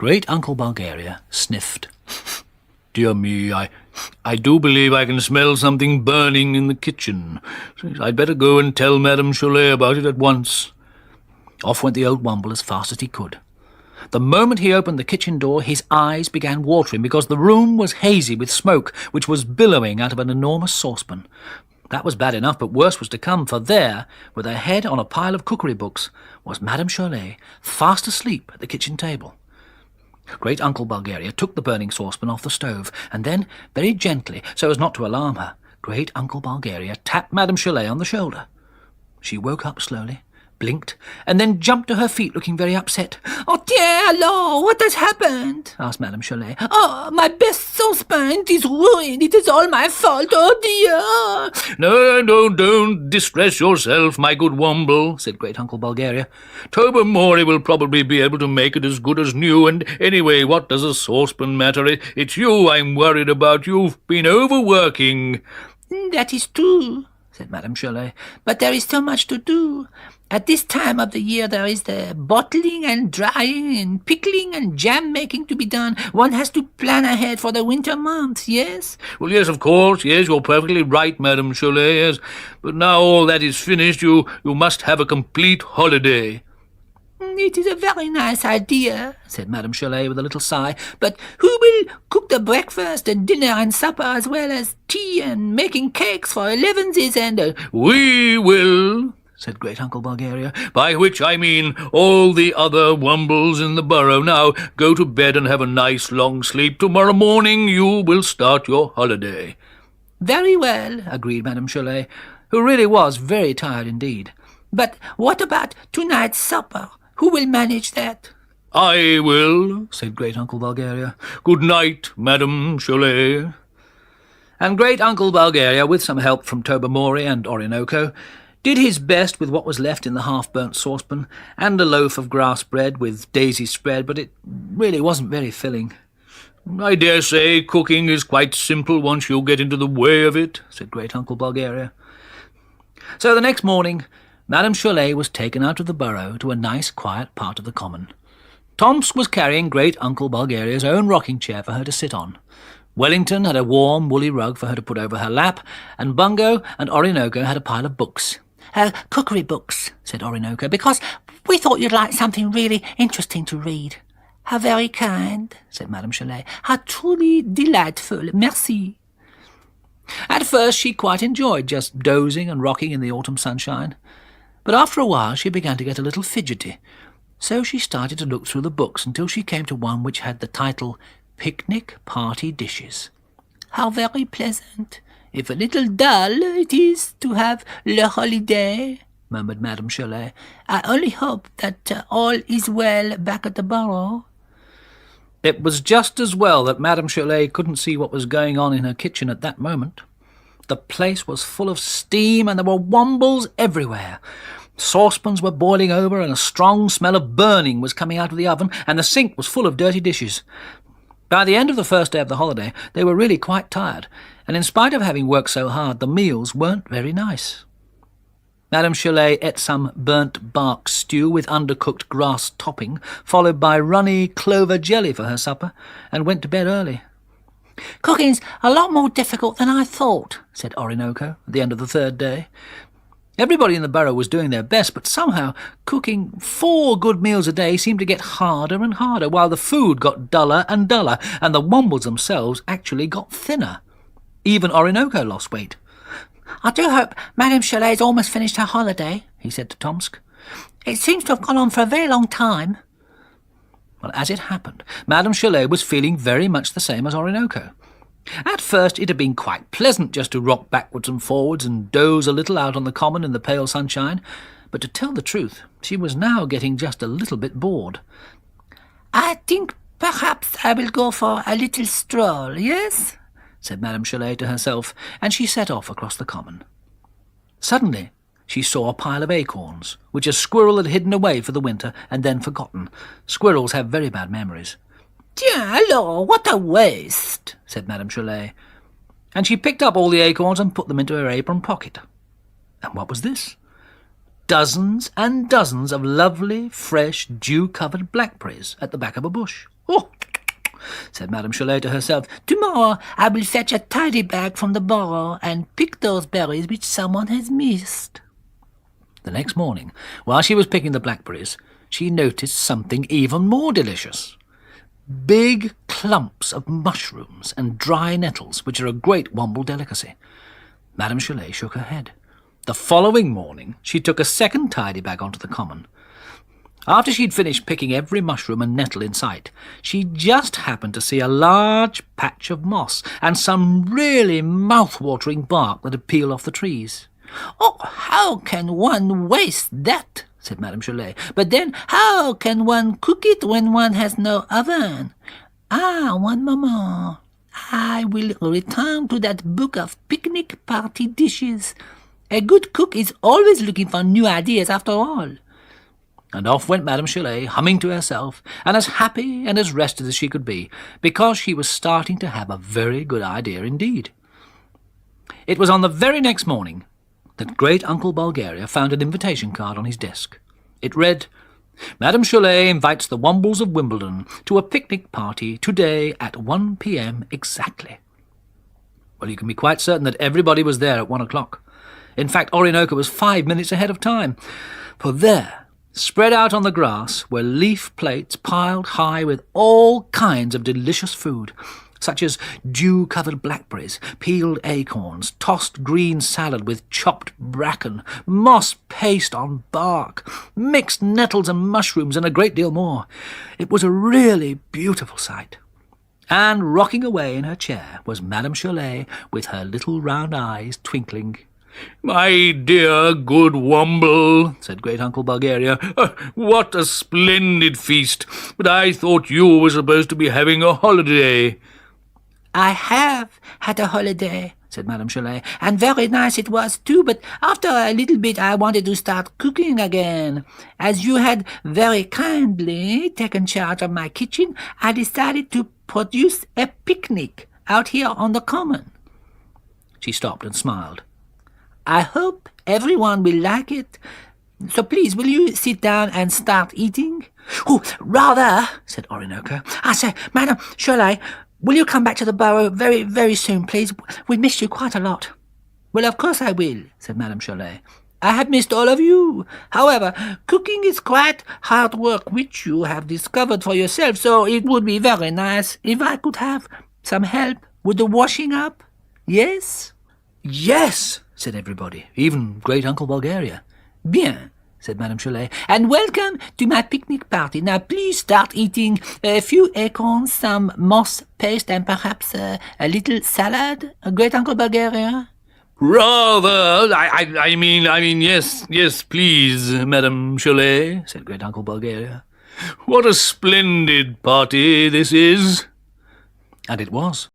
Great-uncle Bulgaria sniffed. "Dear me, I do believe I can smell something burning in the kitchen. I'd better go and tell Madame Cholet about it at once." Off went the old Womble as fast as he could. The moment he opened the kitchen door, his eyes began watering because the room was hazy with smoke, which was billowing out of an enormous saucepan. That was bad enough, but worse was to come, for there, with her head on a pile of cookery books, was Madame Cholet, fast asleep at the kitchen table. Great-uncle Bulgaria took the burning saucepan off the stove, and then, very gently, so as not to alarm her, Great-uncle Bulgaria tapped Madame Cholet on the shoulder. She woke up slowly, blinked, and then jumped to her feet looking very upset. "Oh dear Lord, what has happened?" asked Madame Cholet. "Oh, my best saucepan is ruined. It is all my fault. Oh dear." "No, don't distress yourself, my good Womble," said Great-uncle Bulgaria. "Tobermory will probably be able to make it as good as new, and anyway, what does a saucepan matter? It's you I'm worried about. You've been overworking." "That is true," said Madame Cholet, "but there is so much to do. At this time of the year there is the bottling and drying and pickling and jam-making to be done. One has to plan ahead for the winter months, yes?" "Well, yes, of course, yes, you're perfectly right, Madame Cholet, yes. But now all that is finished, you must have a complete holiday." "It is a very nice idea," said Madame Cholet with a little sigh, "but who will cook the breakfast and dinner and supper as well as tea and making cakes for elevenses and—" "We will," said Great-uncle Bulgaria, "by which I mean all the other Wombles in the borough. Now go to bed and have a nice long sleep. Tomorrow morning you will start your holiday." "Very well," agreed Madame Cholet, who really was very tired indeed. "But what about tonight's supper? Who will manage that?" "I will," said Great-uncle Bulgaria. "Good night, Madame Cholet." And Great-uncle Bulgaria, with some help from Tobermory and Orinoco, did his best with what was left in the half-burnt saucepan, and a loaf of grass bread with daisy spread, but it really wasn't very filling. "I dare say cooking is quite simple once you get into the way of it," said Great-uncle Bulgaria. So the next morning, Madame Cholet was taken out of the borough to a nice quiet part of the common. Tomsk was carrying Great-uncle Bulgaria's own rocking chair for her to sit on. Wellington had a warm woolly rug for her to put over her lap, and Bungo and Orinoco had a pile of books. "Cookery books," said Orinoco, "because we thought you'd like something really interesting to read." "How very kind," said Madame Cholet. "How truly delightful. Merci." At first she quite enjoyed just dozing and rocking in the autumn sunshine, but after a while she began to get a little fidgety, so she started to look through the books until she came to one which had the title Picnic Party Dishes. "How very pleasant. If a little dull it is to have le holiday," murmured Madame Cholet. "I only hope that all is well back at the borough." It was just as well that Madame Cholet couldn't see what was going on in her kitchen at that moment. The place was full of steam, and there were Wombles everywhere. Saucepans were boiling over, and a strong smell of burning was coming out of the oven, and the sink was full of dirty dishes. By the end of the first day of the holiday, they were really quite tired, and in spite of having worked so hard, the meals weren't very nice. Madame Cholet ate some burnt bark stew with undercooked grass topping, followed by runny clover jelly for her supper, and went to bed early. "Cooking's a lot more difficult than I thought," said Orinoco at the end of the third day. Everybody in the borough was doing their best, but somehow cooking 4 good meals a day seemed to get harder and harder, while the food got duller and duller, and the Wombles themselves actually got thinner. Even Orinoco lost weight. "I do hope Madame Cholet's almost finished her holiday," he said to Tomsk. "It seems to have gone on for a very long time." Well, as it happened, Madame Cholet was feeling very much the same as Orinoco. At first it had been quite pleasant just to rock backwards and forwards and doze a little out on the common in the pale sunshine, but to tell the truth, she was now getting just a little bit bored. "I think perhaps I will go for a little stroll, yes?" said Madame Cholet to herself, and she set off across the common. Suddenly she saw a pile of acorns, which a squirrel had hidden away for the winter and then forgotten. Squirrels have very bad memories. "Tiens, alors, what a waste," said Madame Cholet, and she picked up all the acorns and put them into her apron pocket. And what was this? Dozens and dozens of lovely, fresh, dew-covered blackberries at the back of a bush. Oh, said Madame Cholet to herself, tomorrow I will fetch a tidy bag from the burrow and pick those berries which someone has missed. The next morning, while she was picking the blackberries, she noticed something even more delicious. Big clumps of mushrooms and dry nettles, which are a great Womble delicacy. Madame Cholet shook her head. The following morning, she took a second tidy bag onto the common. After she'd finished picking every mushroom and nettle in sight, she just happened to see a large patch of moss and some really mouth-watering bark that had peeled off the trees. "Oh, how can one waste that?" said Madame Cholet. "But then how can one cook it when one has no oven? Ah, one moment. I will return to that book of picnic party dishes. A good cook is always looking for new ideas after all." And off went Madame Cholet, humming to herself, and as happy and as rested as she could be, because she was starting to have a very good idea indeed. It was on the very next morning that Great Uncle Bulgaria found an invitation card on his desk. It read, "Madame Cholet invites the Wombles of Wimbledon to a picnic party today at 1 p.m. exactly." Well, you can be quite certain that everybody was there at 1 o'clock. In fact, Orinoco was 5 minutes ahead of time, for there, spread out on the grass, were leaf plates piled high with all kinds of delicious food, such as dew-covered blackberries, peeled acorns, tossed green salad with chopped bracken, moss paste on bark, mixed nettles and mushrooms, and a great deal more. It was a really beautiful sight. And rocking away in her chair was Madame Cholet, with her little round eyes twinkling. "My dear good Womble," said Great Uncle Bulgaria, "what a splendid feast! But I thought you were supposed to be having a holiday." "I have had a holiday," said Madame Cholet, "and very nice it was too, but after a little bit I wanted to start cooking again. As you had very kindly taken charge of my kitchen, I decided to produce a picnic out here on the common." She stopped and smiled. "I hope everyone will like it. So please, will you sit down and start eating?" "Oh, rather," said Orinoco. "I say, Madame Cholet, will you come back to the burrow very, very soon, please? We missed you quite a lot." "Well, of course I will," said Madame Cholet. "I have missed all of you. However, cooking is quite hard work, which you have discovered for yourself, so it would be very nice if I could have some help with the washing up. Yes?" "Yes," said everybody, even Great Uncle Bulgaria. "Bien," said Madame Cholet, "and welcome to my picnic party. Now please start eating a few acorns, some moss paste, and perhaps a little salad, Great Uncle Bulgaria." "Rather, I mean, yes, please, Madame Cholet," said Great Uncle Bulgaria. "What a splendid party this is." And it was.